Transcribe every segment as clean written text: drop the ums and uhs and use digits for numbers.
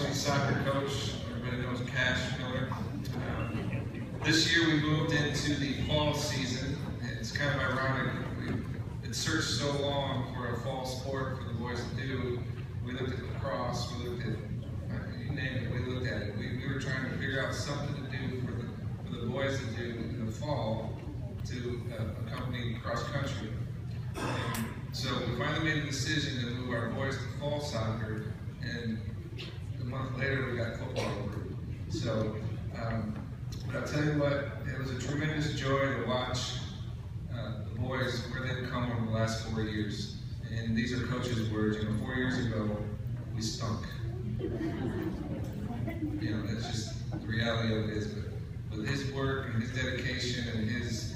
Varsity Soccer coach. Everybody knows Cash Miller. This year we moved into the fall season. It's kind of ironic. It searched so long for a fall sport for the boys to do. We looked at lacrosse, we looked at, you name it, we looked at it. We were trying to figure out something to do for the boys to do in the fall to accompany cross country. So we finally made a decision to move our boys to fall soccer, and a month later we got football over. So, but I'll tell you what, it was a tremendous joy to watch the boys where they've come over the last 4 years. And these are coach's words. 4 years ago, we stunk. That's just the reality of it is. But with his work and his dedication and his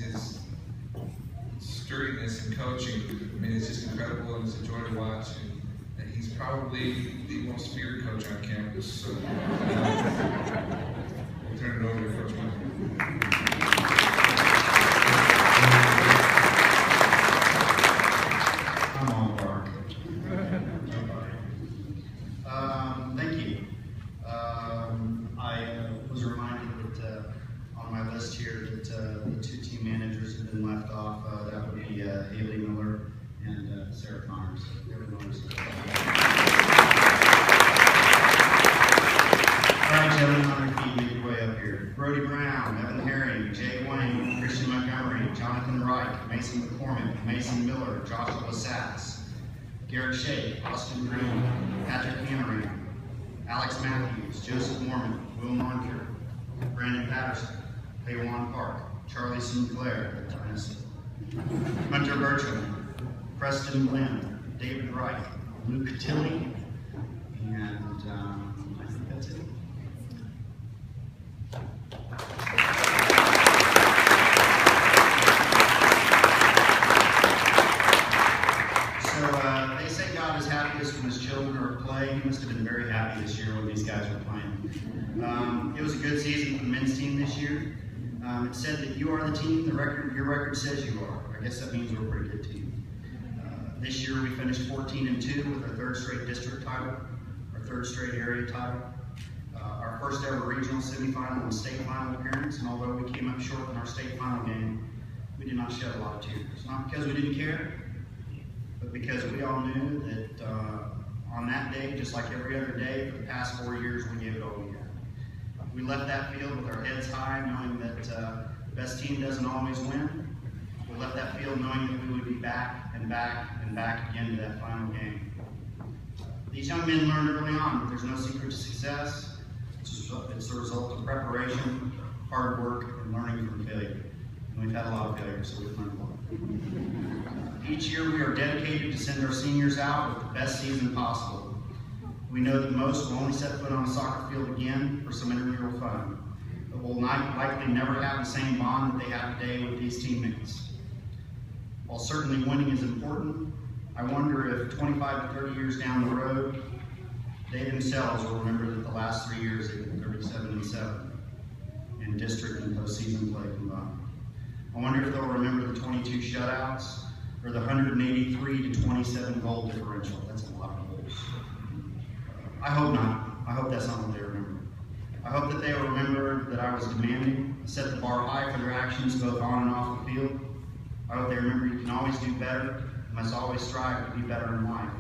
sturdiness in coaching, it's just incredible, and it's a joy to watch. And he's probably the most feared coach on campus. So we'll turn it over to Coach Banquet. Thank you. I was reminded that on my list here that the two team managers have been left off. That would be Haley Miller and Sarah Connors. All right, gentlemen, on your feet, make your way up here. Brodie Brown, Evan Herring, Jay Wayne, Christian Montgomery, Jonathan Wright, Mason McCormick, Mason Miller, Joshua Sachs, Garrett Shea, Austin Green, Patrick Hannery, Alex Matthews, Joseph Mormon, Will Monker, Brandon Patterson, Haywan Park, Charlie Sinclair, Hunter Bertram, Preston Glenn, David Wright, Luke Tilley, and I think that's it. They say God is happiest when his children are at play. He must have been very happy this year when these guys were playing. It was a good season for the men's team this year. It said that you are the team, your record says you are. I guess that means we're a pretty good team. This year we finished 14-2 with our third straight district title, our third straight area title, our first ever regional semifinal and state final appearance, and although we came up short in our state final game, we did not shed a lot of tears. Not because we didn't care, but because we all knew that on that day, just like every other day for the past 4 years, we gave it all we had. We left that field with our heads high, knowing that the best team doesn't always win. We left that field knowing that we would be back and back and back again to that final game. These young men learned early on that there's no secret to success. It's the result of preparation, hard work, and learning from failure. And we've had a lot of failure, so we've learned a lot. Each year we are dedicated to send our seniors out with the best season possible. We know that most will only set foot on a soccer field again for some intramural fun, but will likely never have the same bond that they have today with these teammates. While certainly winning is important, I wonder if 25 to 30 years down the road, they themselves will remember that the last 3 years they've been 37-7 in district and postseason play combined. I wonder if they'll remember the 22 shutouts or the 183 to 27 goal differential. That's a lot of goals. I hope not. I hope that's not what they remember. I hope that they will remember that I was demanding, set the bar high for their actions both on and off the field. I hope they remember you can always do better, and must always strive to be better in life.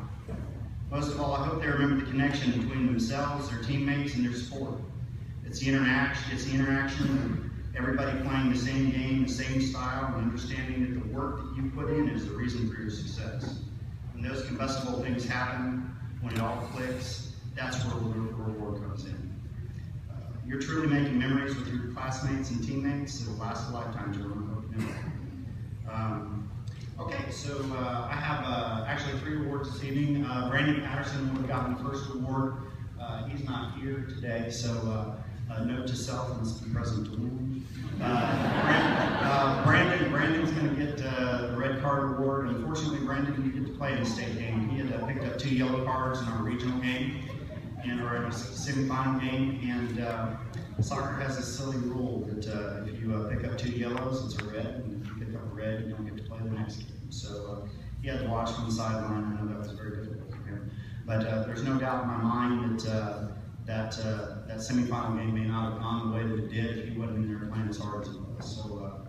Most of all, I hope they remember the connection between themselves, their teammates, and their sport. It's the interaction of everybody playing the same game, the same style, and understanding that the work that you put in is the reason for your success. When those combustible things happen, when it all clicks, that's where the reward comes in. You're truly making memories with your classmates and teammates that will last a lifetime to remember. Okay, so I have actually 3 awards this evening. Brandon Patterson would have gotten the first award. He's not here today, so note to self, and be present to win. Brandon's going to get the red card award. Unfortunately, Brandon didn't get to play in the state game. He had picked up 2 yellow cards in our regional game and our semifinal game. And soccer has a silly rule that if you pick up 2 yellows, it's a red, and if you pick up a red, you don't get to play the next game. So he had to watch from the sideline. I know that was very difficult for him. But there's no doubt in my mind that that semifinal game may not have gone the way that it did if he wasn't in there playing as hard as he was. So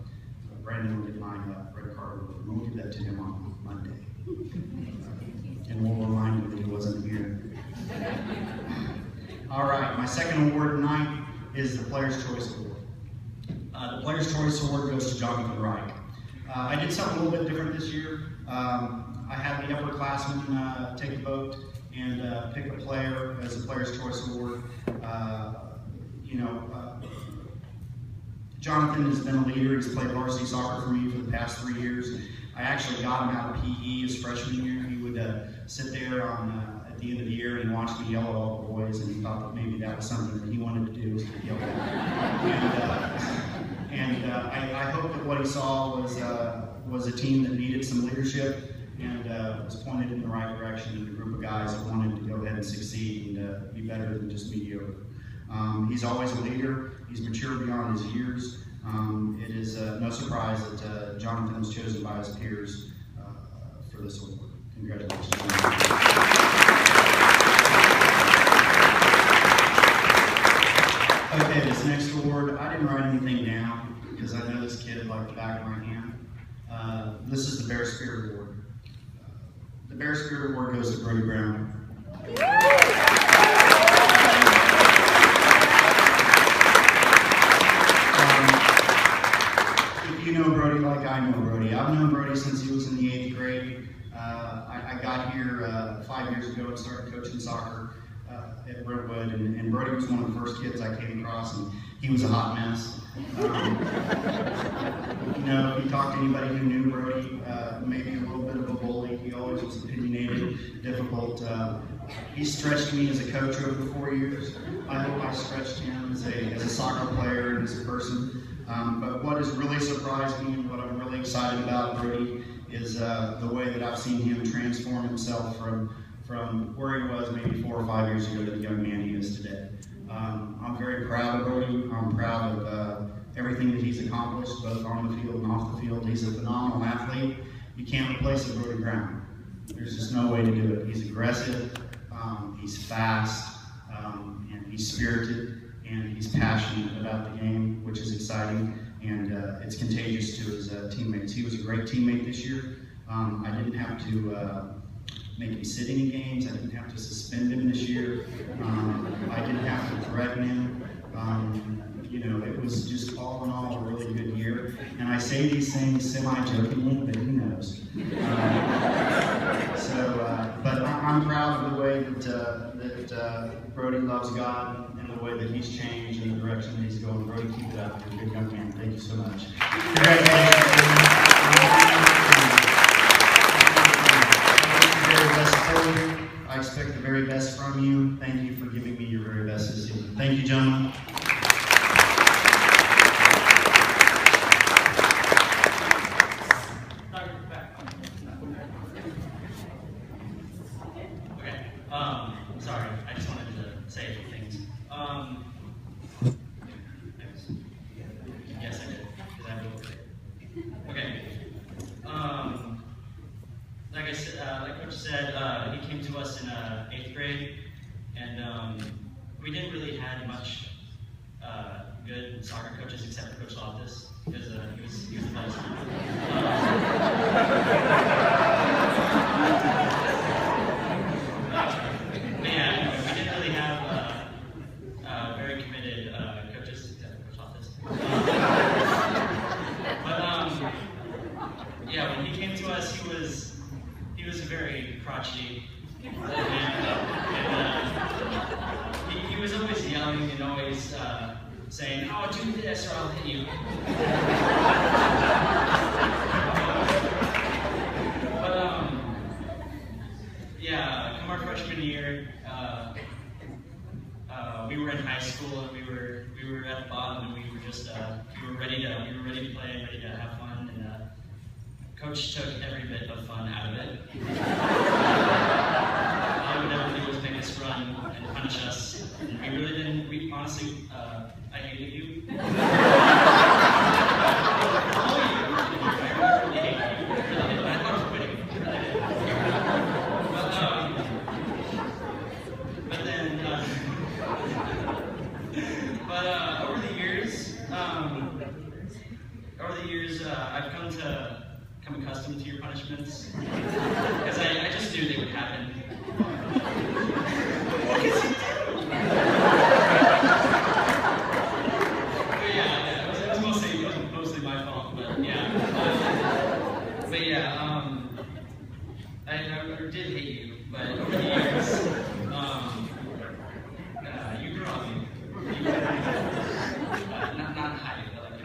Brandon will get my red card, and we'll give that to him on Monday. And we'll remind him that he wasn't here. All right, my second award tonight is the Player's Choice Award. The Player's Choice Award goes to Jonathan Reich. I did something a little bit different this year. I had the upperclassmen take a vote and pick a player as the Player's Choice Award. Jonathan has been a leader. He's played varsity soccer for me for the past 3 years. I actually got him out of PE his freshman year. He would sit there at the end of the year and watch me yell at all the boys, and he thought that maybe that was something that he wanted to do, was to yell at. I hope that what he saw was a team that needed some leadership and was pointed in the right direction, and a group of guys that wanted to go ahead and succeed and be better than just mediocre. He's always a leader. He's mature beyond his years. It is no surprise that Jonathan was chosen by his peers for this award. Congratulations. Okay, this next award, I didn't write anything down because I know this kid like the back of my hand. This is the Bear Spirit Award. The Bear Spirit Award goes to Brodie Brown. If you know Brodie like I know Brodie, I've known Brodie since he was in the 8th grade. I got here 5 years ago and started coaching soccer at Brentwood, and Brodie was one of the first kids I came across, and he was a hot mess. If you talk to anybody who knew Brodie, maybe a little bit of a bully. He always was opinionated, difficult. He stretched me as a coach over the 4 years. I hope I stretched him as a soccer player and as a person. But what has really surprised me and what I'm really excited about Brodie is the way that I've seen him transform himself from where he was maybe 4 or 5 years ago to the young man he is today. I'm very proud of Brodie. I'm proud of everything that he's accomplished, both on the field and off the field. He's a phenomenal athlete. You can't replace a Brodie Brown. There's just no way to do it. He's aggressive, he's fast, and he's spirited, and he's passionate about the game, which is exciting, and it's contagious to his teammates. He was a great teammate this year. I didn't have to make him sit any games. I didn't have to suspend him this year. I didn't have to threaten him. It was just all in all a really good year. And I say these things semi-jokingly, but who knows? But I'm proud of the way that Brodie loves God and the way that he's changed and the direction that he's going. Brodie, keep it up. You're a good young man. Thank you so much. I expect the very best from you. Thank you for giving me your very best this season. Thank you, gentlemen. Sorry, I just wanted to say a few things. Yes, I did, because I have it. Okay. Like I said, like Coach said, he came to us in 8th grade, and we didn't really have much good soccer coaches except for Coach Loftus, because he was the best. Very committed coaches, except for Coach Loftus. When he came to us, he was a very crotchety, and he was always yelling and always saying, "Oh, do this or I'll hit you." Come our freshman year, we were in high school and we were at the bottom, and we were just we were ready to play and ready to have fun, and Coach took every bit of fun out of it. All he would ever do was make us run and punish us, and we really didn't. We honestly, I hated you. I really hated you. I thought I was quitting. But then. I've come accustomed to your punishments because I just knew they would happen. What did you do? But yeah, it was mostly my fault. But yeah, I did hate you. But over the years, you grew on me. Not high, but like,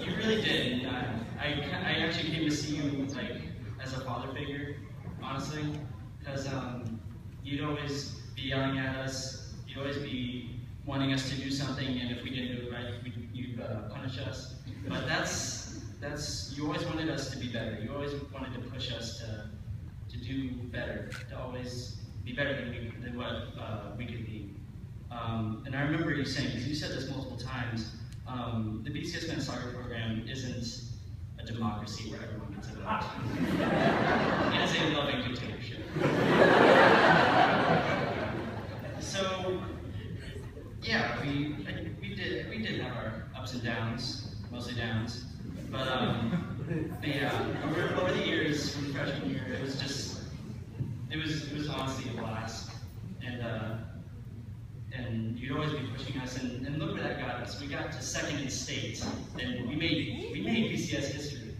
you really did. I actually came to see you like as a father figure, honestly, because you'd always be yelling at us. You'd always be wanting us to do something, and if we didn't do it right, you'd punish us. But you always wanted us to be better. You always wanted to push us to do better, to always be better than what we could be. And I remember you saying, because you said this multiple times, the BCS men's soccer program isn't a democracy where everyone gets a vote. It is a loving dictatorship. So, yeah, we did have our ups and downs, mostly downs, but yeah, over the years from freshman year, it was honestly a blast, and you'd always be pushing us, and look where that got us. We got to second in state, and we made BCS history.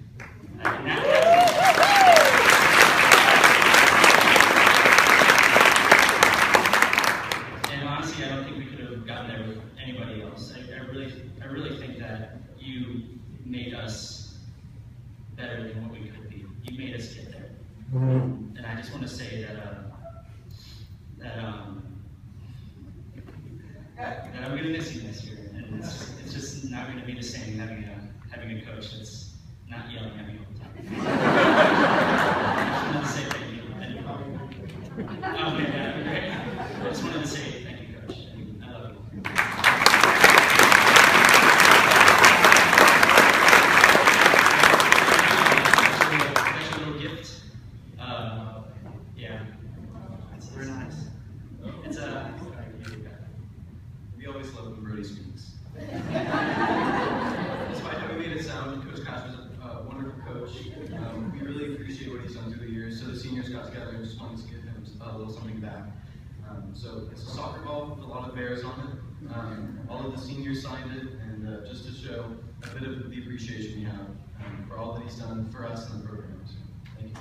And honestly, I don't think we could have gotten there with anybody else. I really think that you made us better than what we could be. You made us get there. And I just want to say that I'm going to miss you this year, and it's just not going to be the same having a coach that's not yelling at me all the time. I just wanted to say thank you. I just wanted to say thank you, Coach. I love you. Special little gift. Yeah, it's very nice. It's we always love when Brodie speaks. Despite how we made it sound, Coach Koch was a wonderful coach. We really appreciate what he's done through the years. So the seniors got together and just wanted to give him a little something back. So it's a soccer ball with a lot of bears on it. All of the seniors signed it, and just to show a bit of the appreciation we have for all that he's done for us and the programs. Thank you.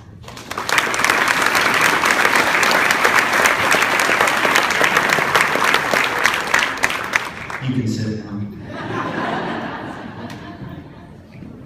You can sit down.